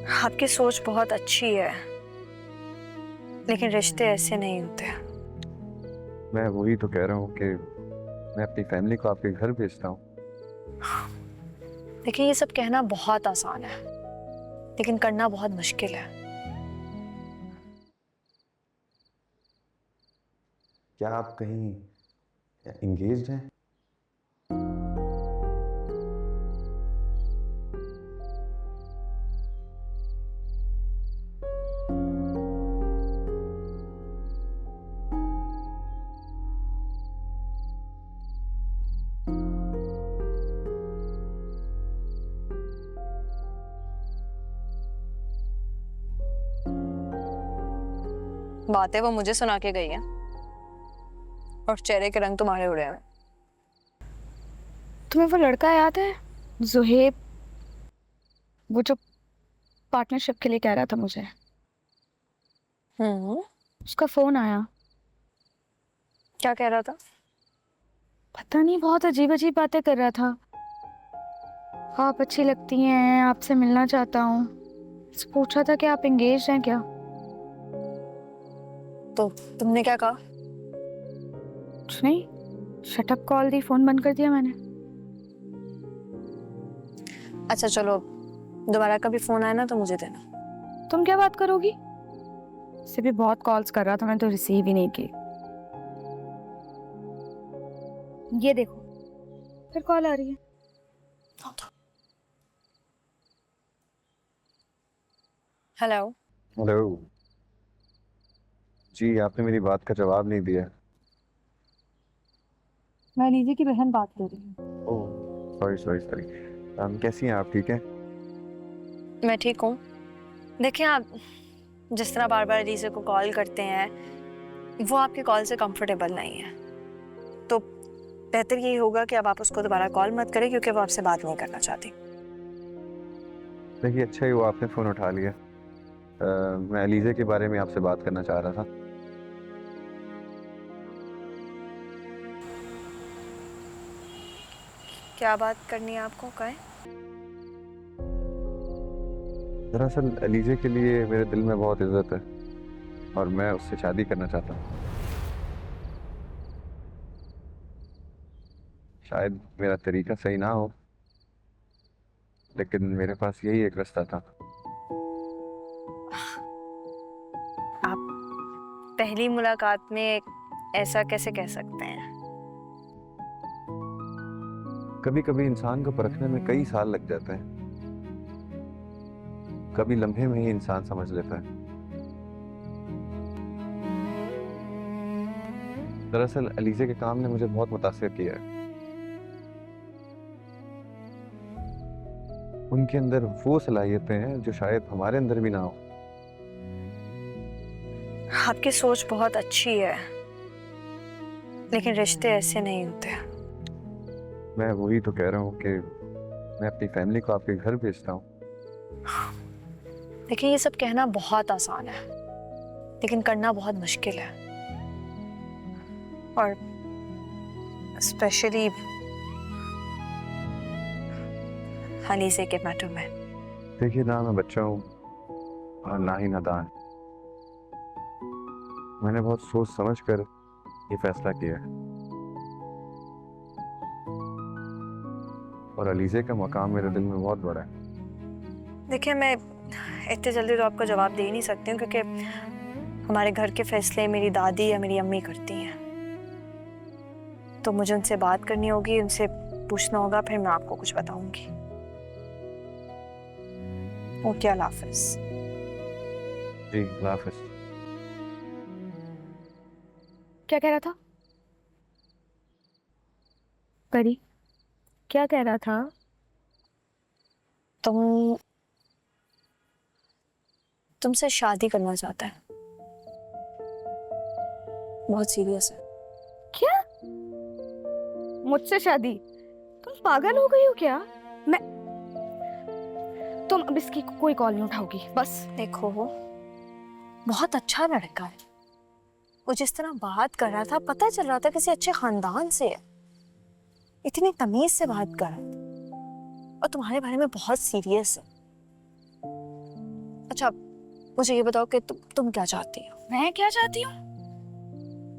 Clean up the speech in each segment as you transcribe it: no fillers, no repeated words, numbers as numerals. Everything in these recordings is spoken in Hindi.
आपकी सोच बहुत अच्छी है, लेकिन रिश्ते ऐसे नहीं होते। मैं वही तो कह रहा हूँ कि मैं अपनी फैमिली को आपके घर भेजता हूँ। देखिए, ये सब कहना बहुत आसान है, लेकिन करना बहुत मुश्किल है। क्या आप कहीं एंगेज्ड हैं? बातें वो मुझे सुना के गई है और चेहरे के रंग तुम्हारे उड़े हैं। तुम्हें वो लड़का याद है, जुहेब, वो जो पार्टनरशिप के लिए कह रहा था मुझे? उसका फोन आया। क्या कह रहा था? पता नहीं, बहुत अजीब अजीब बातें कर रहा था। आप अच्छी लगती हैं, आपसे मिलना चाहता हूँ। पूछा था कि आप एंगेज हैं क्या। तो तुमने क्या कहा? कुछ नहीं, शटअप कॉल दी, फोन बंद कर दिया मैंने। अच्छा चलो, दोबारा कभी फोन आया ना तो मुझे देना। तुम क्या बात करोगी? से भी बहुत कॉल्स कर रहा था, मैंने तो रिसीव ही नहीं की। ये देखो, फिर कॉल आ रही है। हेलो। हेलो जी, आपने मेरी बात का जवाब नहीं दिया। मैं लीजिए की बहन बात कर रही हूँ। Oh sorry sorry sorry. कैसी हैं आप? ठीक हैं? मैं ठीक हूँ। देखिए, आप जिस तरह बार बार लीजे को कॉल करते हैं, वो आपके कॉल से कंफर्टेबल नहीं है। तो बेहतर यही होगा कि अब आप उसको दोबारा कॉल मत करें, क्योंकि वो आपसे बात नहीं करना चाहती। देखिए, अच्छा ही हुआ आपने फ़ोन उठा लिया। मैं अलीज़े के बारे में आपसे बात करना चाह रहा था। क्या बात करनी है आपको, कहें? दरअसल अलीज़े के लिए मेरे दिल में बहुत इज्जत है और मैं उससे शादी करना चाहता हूँ। शायद मेरा तरीका सही ना हो, लेकिन मेरे पास यही एक रास्ता था। आप पहली मुलाकात में ऐसा कैसे कह सकते हैं? कभी कभी इंसान को परखने में कई साल लग जाते हैं, कभी लम्हे में ही इंसान समझ लेता है। दरअसल अलीज़े के काम ने मुझे बहुत मुतासिर किया है। उनके अंदर वो सलाहियतें हैं जो शायद हमारे अंदर भी ना हो। आपकी सोच बहुत अच्छी है, लेकिन रिश्ते ऐसे नहीं होते। मैं वही तो कह रहा हूँ कि मैं अपनी फैमिली को आपके घर भेजता हूँ। देखिए, ये सब कहना बहुत आसान है, लेकिन करना बहुत मुश्किल है। और स्पेशली अलीज़े के मैटर में। देखिए, ना मैं बच्चा हूँ और ना ही नादान। मैंने बहुत सोच समझ कर ये फैसला किया है और अलीज़े का मकाम मेरे दिल में बहुत बड़ा है। देखिए, मैं इतने जल्दी तो आपको जवाब दे ही नहीं सकती हूँ, क्योंकि हमारे घर के फैसले मेरी दादी या मेरी अम्मी करती हैं। तो मुझे उनसे बात करनी होगी, उनसे पूछना होगा, फिर मैं आपको कुछ बताऊंगी। ओके, अल्लाह हाफिज़। जी, अल्लाह हाफ़िज़। क्या कह रहा था परी? क्या कह रहा था? तुम तुमसे शादी करना चाहता है, बहुत सीरियस है। क्या? मुझसे शादी? तुम पागल हो गई हो क्या? मैं तुम अब इसकी कोई कॉल नहीं उठाओगी, बस। देखो, वो बहुत अच्छा लड़का है। वो जिस तरह बात कर रहा था, पता चल रहा था किसी अच्छे खानदान से है। इतनी तमीज से बात कर रहा था, और तुम्हारे बारे में बहुत सीरियस है। अच्छा मुझे ये बताओ कि तुम क्या चाहती हो? मैं क्या चाहती हूँ?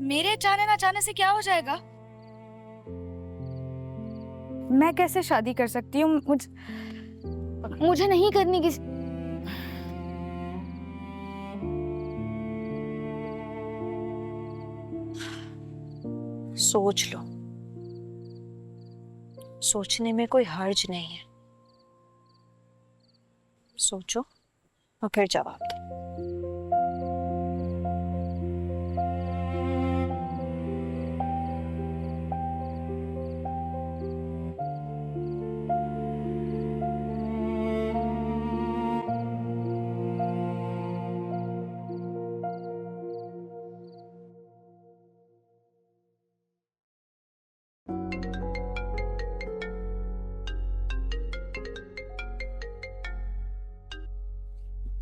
मेरे चाहने ना चाहने से क्या हो जाएगा? मैं कैसे शादी कर सकती हूँ? मुझे नहीं करनी किसी। सोच लो, सोचने में कोई हर्ज नहीं है। सोचो और फिर जवाब दो।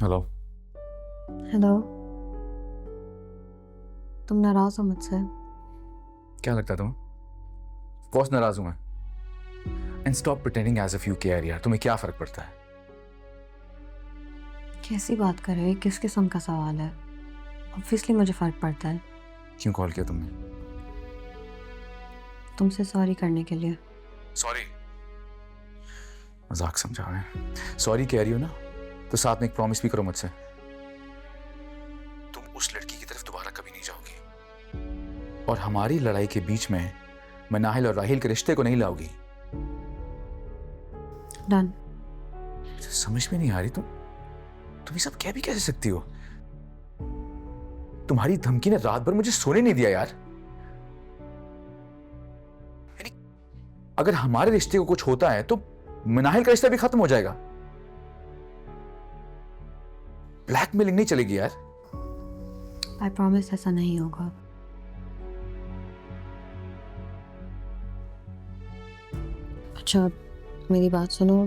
हेलो। हेलो। तुम नाराज हो मुझसे? क्या लगता है तुम्हें? ऑफ कोर्स नाराज हूं मैं। And stop pretending as if you care यार। तुम्हें क्या फर्क पड़ता है? कैसी बात कर रहे हो? किस किस्म का सवाल है? ऑब्वियसली मुझे फर्क पड़ता है। क्यों कॉल किया तुमने? तुमसे सॉरी करने के लिए। सॉरी? मजाक समझा मैं। सॉरी कह रही हो ना, तो साथ में एक प्रॉमिस भी करो मुझसे। तुम उस लड़की की तरफ दोबारा कभी नहीं जाओगी, और हमारी लड़ाई के बीच में मैं नाहिल और राहिल के रिश्ते को नहीं लाओगी। डन। समझ में नहीं आ रही तुम ये सब कह भी कैसे सकती हो? तुम्हारी धमकी ने रात भर मुझे सोने नहीं दिया यार। यानी अगर हमारे रिश्ते को कुछ होता है तो नाहिल का रिश्ता भी खत्म हो जाएगा। ब्लैकमेलिंग नहीं चलेगी यार। आई प्रॉमिस ऐसा नहीं होगा। अच्छा मेरी बात सुनो,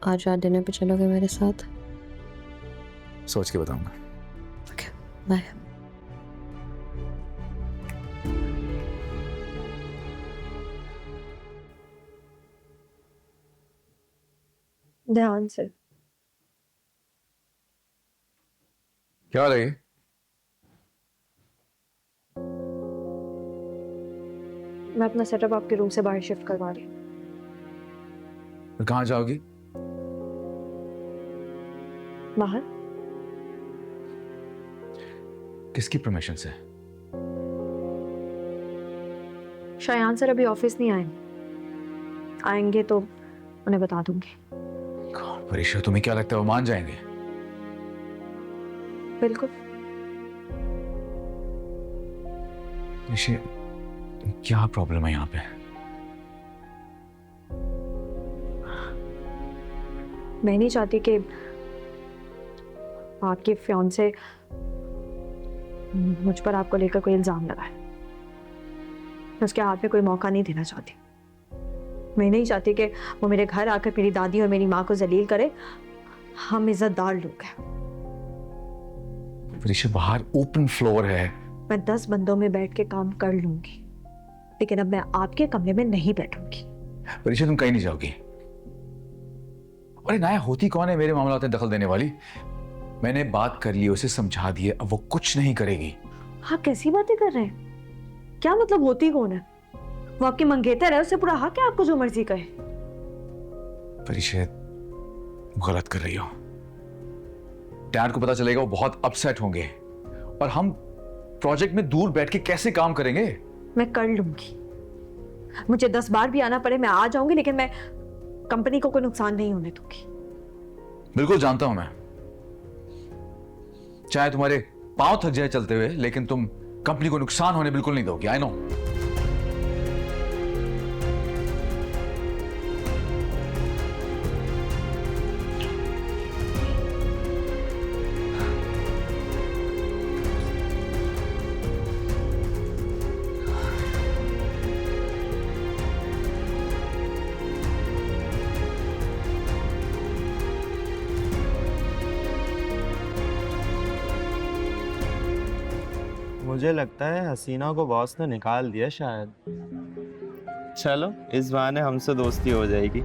आज रात डिनर पे चलोगे मेरे साथ? सोच के बताऊंगा। बाय। ध्यान से। क्या रही? मैं अपना सेटअप आपके रूम से बाहर शिफ्ट करवा रही हूँ। फिर कहाँ जाओगी? बाहर? किसकी परमिशन से? शायान सर अभी ऑफिस नहीं आए, आएंगे तो उन्हें बता दूंगी। परीक्षा, तुम्हें क्या लगता है वो मान जाएंगे? बिल्कुल। ऋषि, क्या प्रॉब्लम है यहाँ पे? मैं नहीं चाहती कि आपके फियांसे मुझ पर आपको लेकर कोई इल्जाम लगाए। मैं उसके हाथ में कोई मौका नहीं देना चाहती। मैं नहीं चाहती कि वो मेरे घर आकर मेरी दादी और मेरी माँ को जलील करे। हम इज्जतदार लोग हैं। ऋषि, बाहर ओपन फ्लोर है। मैं 10 बंदों में बैठ के काम कर लूंगी, लेकिन अब मैं आपके कमरे में नहीं बैठूंगी। ऋषि, तुम कहीं नहीं जाओगी। अरे नाया, होती कौन है मेरे मामलों में दखल देने वाली? मैंने बात कर ली, उसे समझा दिए, अब वो कुछ नहीं करेगी। हाँ, कैसी बातें कर रहे हैं? क्या मतलब होती कौन है? वो आपकी मंगेतर है, उससे पूरा हक है आपको जो मर्जी कहे। परिषद, गलत कर रही हो। डैड को पता चलेगा, वो बहुत अपसेट होंगे, और हम प्रोजेक्ट में दूर बैठ के कैसे काम करेंगे? मैं कर लूंगी। मुझे 10 बार भी आना पड़े मैं आ जाऊंगी, लेकिन मैं कंपनी को कोई नुकसान नहीं होने दूंगी। बिल्कुल जानता हूं मैं। चाहे तुम्हारे पांव थक जाए चलते हुए, लेकिन तुम कंपनी को नुकसान होने बिल्कुल नहीं दोगे। I know. मुझे लगता है हसीना को बॉस ने निकाल दिया शायद। चलो इस बहाने हमसे दोस्ती हो जाएगी।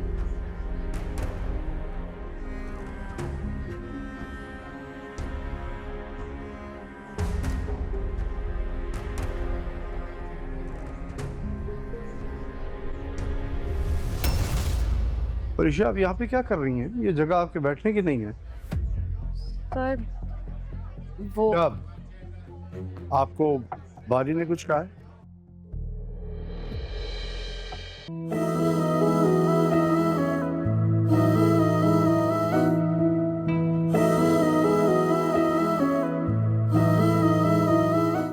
परीक्षा आप यहाँ पे क्या कर रही हैं? ये जगह आपके बैठने की नहीं है। सर वो क्या आपको बारी ने कुछ कहा है?